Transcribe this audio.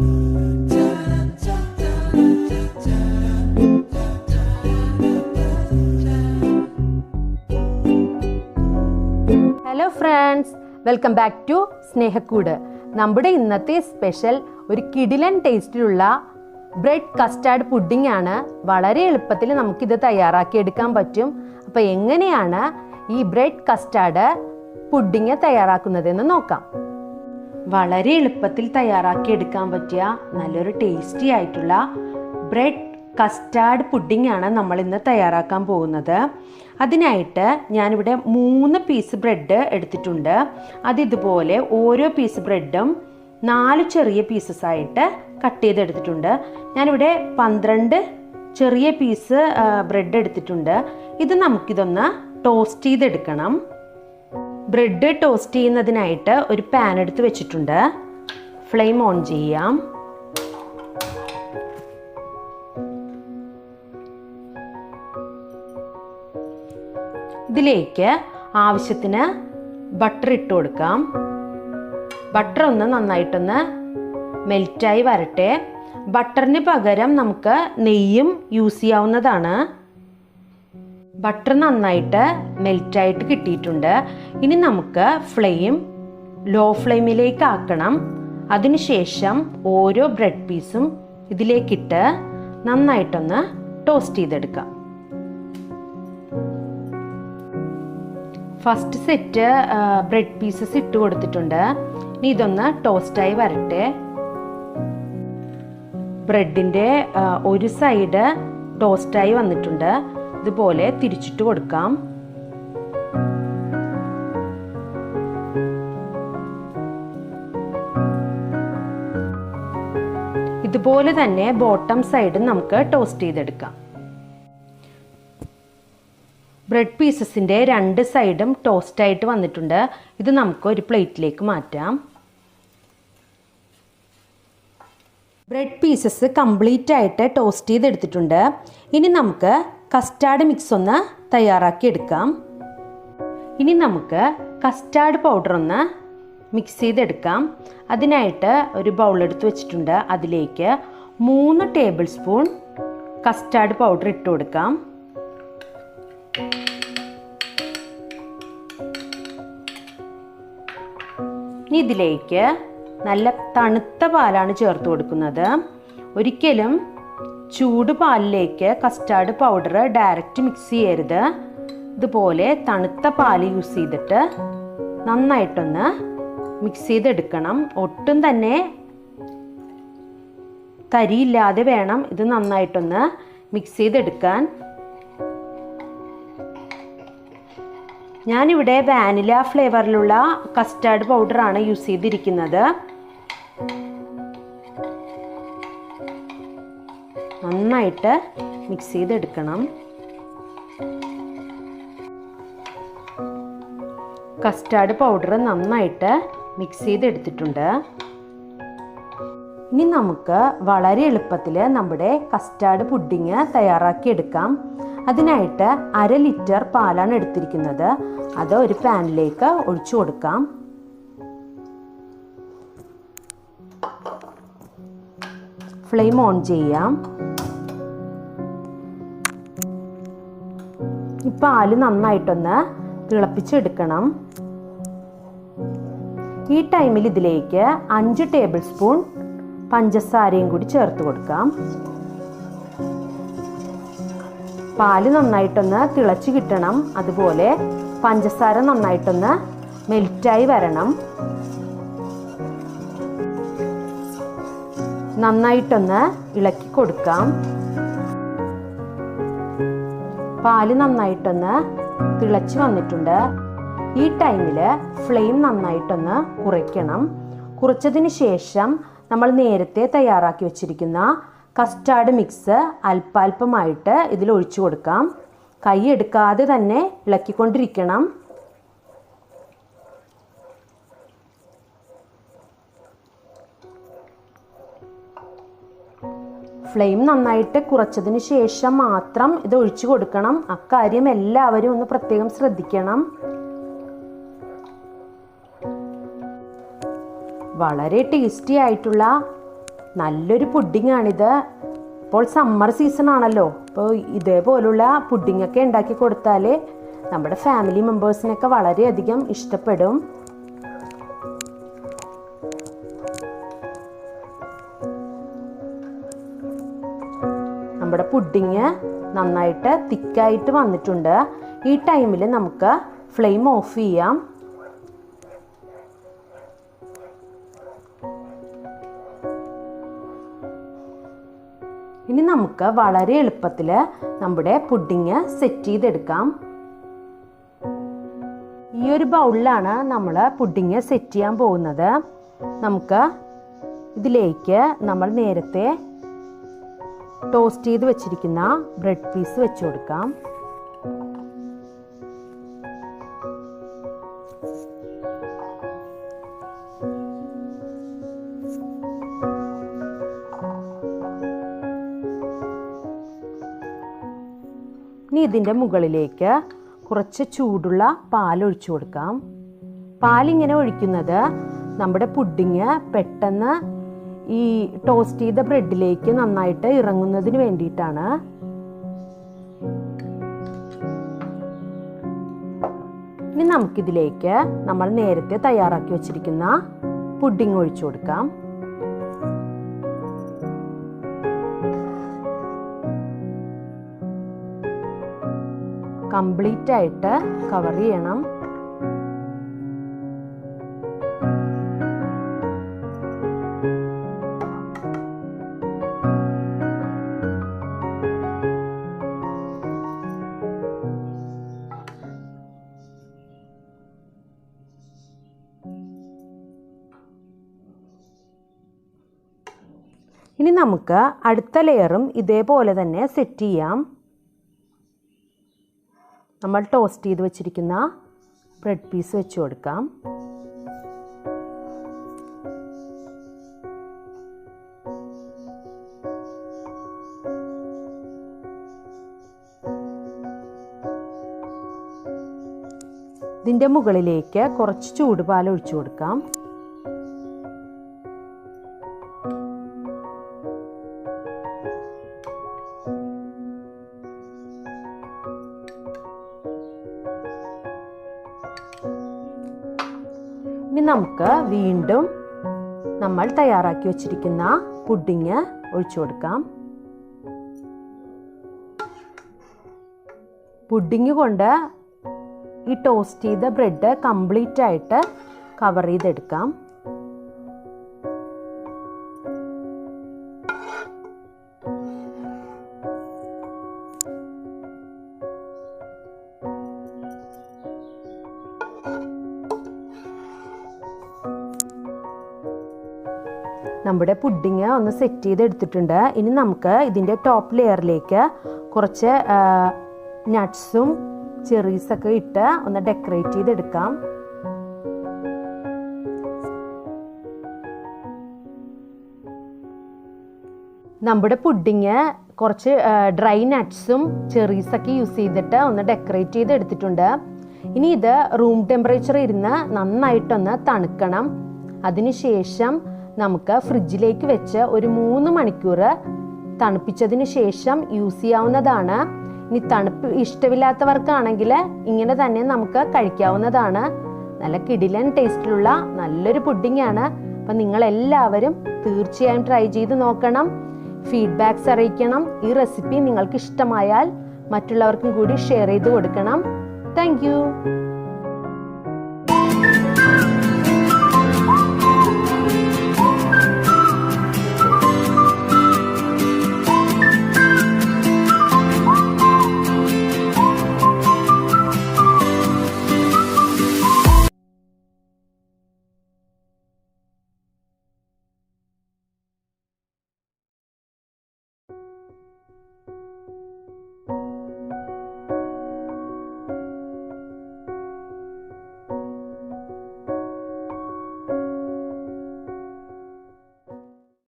Hello friends, welcome back to Snehakkoodu. നമ്മുടെ ഇന്നത്തെ special ഒരു കിടിലൻ ടേസ്റ്റിലുള്ള ബ്രെഡ് കസ്റ്റാർഡ് പുഡിംഗ് ആണ്. വളരെ എളുപ്പത്തിൽ നമുക്കിത് തയ്യാറാക്കിയെടുക്കാൻ പറ്റും. അപ്പോൾ എങ്ങനെയാണ് ഈ ബ്രെഡ് കസ്റ്റാർഡ് പുഡിംഗ് തയ്യാറാക്കുന്നതെന്ന് നോക്കാം. വളരെ എളുപ്പത്തിൽ തയ്യാറാക്കിയെടുക്കാൻ പറ്റിയ നല്ലൊരു ടേസ്റ്റി ആയിട്ടുള്ള ബ്രെഡ് കസ്റ്റാർഡ് പുഡിംഗ് ആണ് നമ്മൾ ഇന്ന് തയ്യാറാക്കാൻ പോകുന്നത്. അതിനായിട്ട് ഞാനിവിടെ 3 പീസ് ബ്രെഡ് എടുത്തിട്ടുണ്ട്. അത് ഇതുപോലെ ഓരോ പീസ് ബ്രെഡും 4 ചെറിയ പീസസ് ആയിട്ട് കട്ട് ചെയ്തെടുത്തിട്ടുണ്ട്. ഞാനിവിടെ 12 ചെറിയ പീസ് ബ്രെഡ് എടുത്തിട്ടുണ്ട്. ഇത് നമുക്കിതൊന്ന് ടോസ്റ്റ് ചെയ്തെടുക്കണം. ബ്രെഡ് ടോസ്റ്റ് ചെയ്യുന്നതിനായിട്ട് ഒരു പാൻ എടുത്ത് വെച്ചിട്ടുണ്ട്. ഫ്ലെയിം ഓൺ ചെയ്യാം. ഇതിലേക്ക് ആവശ്യത്തിന് ബട്ടർ ഇട്ട് കൊടുക്കാം. ബട്ടർ ഒന്ന് നന്നായിട്ടൊന്ന് മെൽറ്റായി വരട്ടെ. ബട്ടറിന് പകരം നമുക്ക് നെയ്യും യൂസ് ചെയ്യാവുന്നതാണ്. ബട്ടർ നന്നായിട്ട് മെൽറ്റായിട്ട് കിട്ടിയിട്ടുണ്ട്. ഇനി നമുക്ക് ഫ്ലെയിം ലോ ഫ്ലെയിമിലേക്ക് ആക്കണം. അതിനുശേഷം ഓരോ ബ്രെഡ് പീസും ഇതിലേക്കിട്ട് നന്നായിട്ടൊന്ന് ടോസ്റ്റ് ചെയ്തെടുക്കാം. ഫസ്റ്റ് സെറ്റ് ബ്രെഡ് പീസസ് ഇട്ട് കൊടുത്തിട്ടുണ്ട്. ഇനി ഇതൊന്ന് ടോസ്റ്റായി വരട്ടെ. ബ്രെഡിൻ്റെ ഒരു സൈഡ് ടോസ്റ്റായി വന്നിട്ടുണ്ട്. ഇതുപോലെ തിരിച്ചിട്ട് കൊടുക്കാം. ഇതുപോലെ തന്നെ ബോട്ടം സൈഡും നമുക്ക് ടോസ്റ്റ് ചെയ്തെടുക്കാം. ബ്രെഡ് പീസസിൻ്റെ 2 സൈഡും ടോസ്റ്റായിട്ട് വന്നിട്ടുണ്ട്. ഇത് നമുക്ക് ഒരു പ്ലേറ്റിലേക്ക് മാറ്റാം. ബ്രെഡ് പീസസ് കംപ്ലീറ്റ് ആയിട്ട് ടോസ്റ്റ് ചെയ്തെടുത്തിട്ടുണ്ട്. ഇനി നമുക്ക് കസ്റ്റാർഡ് മിക്സ് ഒന്ന് തയ്യാറാക്കി എടുക്കാം. ഇനി നമുക്ക് കസ്റ്റാർഡ് പൗഡർ ഒന്ന് മിക്സ് ചെയ്തെടുക്കാം. അതിനായിട്ട് ഒരു ബൗൾ എടുത്ത് വെച്ചിട്ടുണ്ട്. അതിലേക്ക് 3 ടേബിൾ സ്പൂൺ കസ്റ്റാർഡ് പൗഡർ ഇട്ട് കൊടുക്കാം. ഇതിലേക്ക് നല്ല തണുത്ത പാലാണ് ചേർത്ത് കൊടുക്കുന്നത്. ഒരിക്കലും ചൂട് പാലിലേക്ക് കസ്റ്റാർഡ് പൗഡർ ഡയറക്റ്റ് മിക്സ് ചെയ്യരുത്. ഇതുപോലെ തണുത്ത പാല് യൂസ് ചെയ്തിട്ട് നന്നായിട്ടൊന്ന് മിക്സ് ചെയ്തെടുക്കണം. ഒട്ടും തന്നെ തരിയില്ലാതെ വേണം ഇത് നന്നായിട്ടൊന്ന് മിക്സ് ചെയ്തെടുക്കാൻ. ഞാനിവിടെ വാനില ഫ്ലേവറിലുള്ള കസ്റ്റാർഡ് പൗഡറാണ് യൂസ് ചെയ്തിരിക്കുന്നത്. നന്നായിട്ട് മിക്സ് ചെയ്തെടുക്കണം. കസ്റ്റാർഡ് പൗഡർ നന്നായിട്ട് മിക്സ് ചെയ്തെടുത്തിട്ടുണ്ട്. ഇനി നമുക്ക് വളരെ എളുപ്പത്തിൽ നമ്മുടെ കസ്റ്റാർഡ് പുഡിംഗ് തയ്യാറാക്കിയെടുക്കാം. അതിനായിട്ട് 1/2 ലിറ്റർ പാലാണ് എടുത്തിരിക്കുന്നത്. അത് ഒരു പാനിലേക്ക് ഒഴിച്ചു കൊടുക്കാം. ഫ്ലെയിം ഓൺ ചെയ്യാം. ഈ പാല് നന്നായിട്ടൊന്ന് തിളപ്പിച്ചെടുക്കണം. ഈ ടൈമിൽ ഇതിലേക്ക് 5 ടേബിൾ സ്പൂൺ പഞ്ചസാരയും കൂടി ചേർത്ത് കൊടുക്കാം. പാല് നന്നായിട്ടൊന്ന് തിളച്ച് കിട്ടണം. അതുപോലെ പഞ്ചസാര നന്നായിട്ടൊന്ന് മെൽറ്റായി വരണം. നന്നായിട്ടൊന്ന് ഇളക്കി കൊടുക്കാം. പാല് നന്നായിട്ടൊന്ന് തിളച്ച് വന്നിട്ടുണ്ട്. ഈ ടൈമിൽ ഫ്ലെയിം നന്നായിട്ടൊന്ന് കുറയ്ക്കണം. കുറച്ചതിന് ശേഷം നമ്മൾ നേരത്തെ തയ്യാറാക്കി വെച്ചിരിക്കുന്ന കസ്റ്റാർഡ് മിക്സ് അല്പാൽപമായിട്ട് ഇതിൽ ഒഴിച്ചു കൊടുക്കാം. കൈ എടുക്കാതെ തന്നെ ഇളക്കിക്കൊണ്ടിരിക്കണം. ഫ്ലെയിം നന്നായിട്ട് കുറച്ചതിന് ശേഷം മാത്രം ഇത് ഒഴിച്ചു കൊടുക്കണം. അക്കാര്യം എല്ലാവരും ഒന്ന് പ്രത്യേകം ശ്രദ്ധിക്കണം. വളരെ ടേസ്റ്റി ആയിട്ടുള്ള നല്ലൊരു പുഡിങ്ങാണിത്. ഇപ്പോൾ സമ്മർ സീസൺ ആണല്ലോ. അപ്പോൾ ഇതേപോലുള്ള പുഡിങ്ങൊക്കെ ഉണ്ടാക്കി കൊടുത്താൽ നമ്മുടെ ഫാമിലി മെമ്പേഴ്സിനൊക്കെ വളരെയധികം ഇഷ്ടപ്പെടും. നമ്മുടെ പുഡിങ് നന്നായിട്ട് തിക്കായിട്ട് വന്നിട്ടുണ്ട്. ഈ ടൈമിൽ നമുക്ക് ഫ്ലെയിം ഓഫ് ചെയ്യാം. ഇനി നമുക്ക് വളരെ എളുപ്പത്തിൽ നമ്മുടെ പുഡിങ് സെറ്റ് ചെയ്തെടുക്കാം. ഈ ഒരു ബൗളിലാണ് നമ്മൾ പുഡിങ് സെറ്റ് ചെയ്യാൻ പോകുന്നത്. നമുക്ക് ഇതിലേക്ക് നമ്മൾ നേരത്തെ ടോസ്റ്റ് ചെയ്ത് വെച്ചിരിക്കുന്ന ബ്രെഡ് പീസ് വെച്ച് കൊടുക്കാം. ഇനി ഇതിൻ്റെ മുകളിലേക്ക് കുറച്ച് ചൂടുള്ള പാൽ ഒഴിച്ചു കൊടുക്കാം. പാലിങ്ങനെ ഒഴിക്കുന്നത് നമ്മുടെ പുഡിങ് പെട്ടെന്ന് ഈ ടോസ്റ്റ് ചെയ്ത ബ്രെഡിലേക്ക് നന്നായിട്ട് ഇറങ്ങുന്നതിന് വേണ്ടിയിട്ടാണ്. ഇനി നമുക്കിതിലേക്ക് നമ്മൾ നേരത്തെ തയ്യാറാക്കി വെച്ചിരിക്കുന്ന പുഡിങ് ഒഴിച്ചു കൊടുക്കാം. കംപ്ലീറ്റ് ആയിട്ട് കവർ ചെയ്യണം. ഇനി നമുക്ക് അടുത്ത ലെയറും ഇതേപോലെ തന്നെ സെറ്റ് ചെയ്യാം. നമ്മൾ ടോസ്റ്റ് ചെയ്ത് വെച്ചിരിക്കുന്ന ബ്രെഡ് പീസ് വെച്ച് കൊടുക്കാം. ഇതിൻ്റെ മുകളിലേക്ക് കുറച്ച് ചൂടുപാൽ ഒഴിച്ചു കൊടുക്കാം. ഇനി നമുക്ക് വീണ്ടും നമ്മൾ തയ്യാറാക്കി വെച്ചിരിക്കുന്ന പുഡിങ് ഒഴിച്ചു കൊടുക്കാം. പുഡിങ് കൊണ്ട് ഈ ടോസ്റ്റ് ചെയ്ത ബ്രെഡ് കംപ്ലീറ്റ് ആയിട്ട് കവർ ചെയ്തെടുക്കാം. നമ്മുടെ പുഡിങ് ഒന്ന് സെറ്റ് ചെയ്തെടുത്തിട്ടുണ്ട്. ഇനി നമുക്ക് ഇതിൻ്റെ ടോപ്പ് ലെയറിലേക്ക് കുറച്ച് നട്ട്സും ചെറീസൊക്കെ ഇട്ട് ഒന്ന് ഡെക്കറേറ്റ് ചെയ്തെടുക്കാം. നമ്മുടെ പുഡിങ് കുറച്ച് ഡ്രൈ നട്ട്സും ചെറീസൊക്കെ യൂസ് ചെയ്തിട്ട് ഒന്ന് ഡെക്കറേറ്റ് ചെയ്തെടുത്തിട്ടുണ്ട്. ഇനി ഇത് റൂം ടെമ്പറേച്ചർ ഇരുന്ന് നന്നായിട്ടൊന്ന് തണുക്കണം. അതിനുശേഷം നമുക്ക് ഫ്രിഡ്ജിലേക്ക് വെച്ച് ഒരു 3 മണിക്കൂർ തണുപ്പിച്ചതിന് ശേഷം യൂസ് ചെയ്യാവുന്നതാണ്. ഇനി തണുപ്പ് ഇഷ്ടമില്ലാത്തവർക്കാണെങ്കിൽ ഇങ്ങനെ തന്നെ നമുക്ക് കഴിക്കാവുന്നതാണ്. നല്ല കിടിലൻ ടേസ്റ്റിലുള്ള നല്ലൊരു പുഡിങ്ങാണ്. അപ്പം നിങ്ങളെല്ലാവരും തീർച്ചയായും ട്രൈ ചെയ്ത് നോക്കണം. ഫീഡ്ബാക്ക്സ് അറിയിക്കണം. ഈ റെസിപ്പി നിങ്ങൾക്ക് ഇഷ്ടമായാൽ മറ്റുള്ളവർക്കും കൂടി ഷെയർ ചെയ്ത് കൊടുക്കണം. Thank you.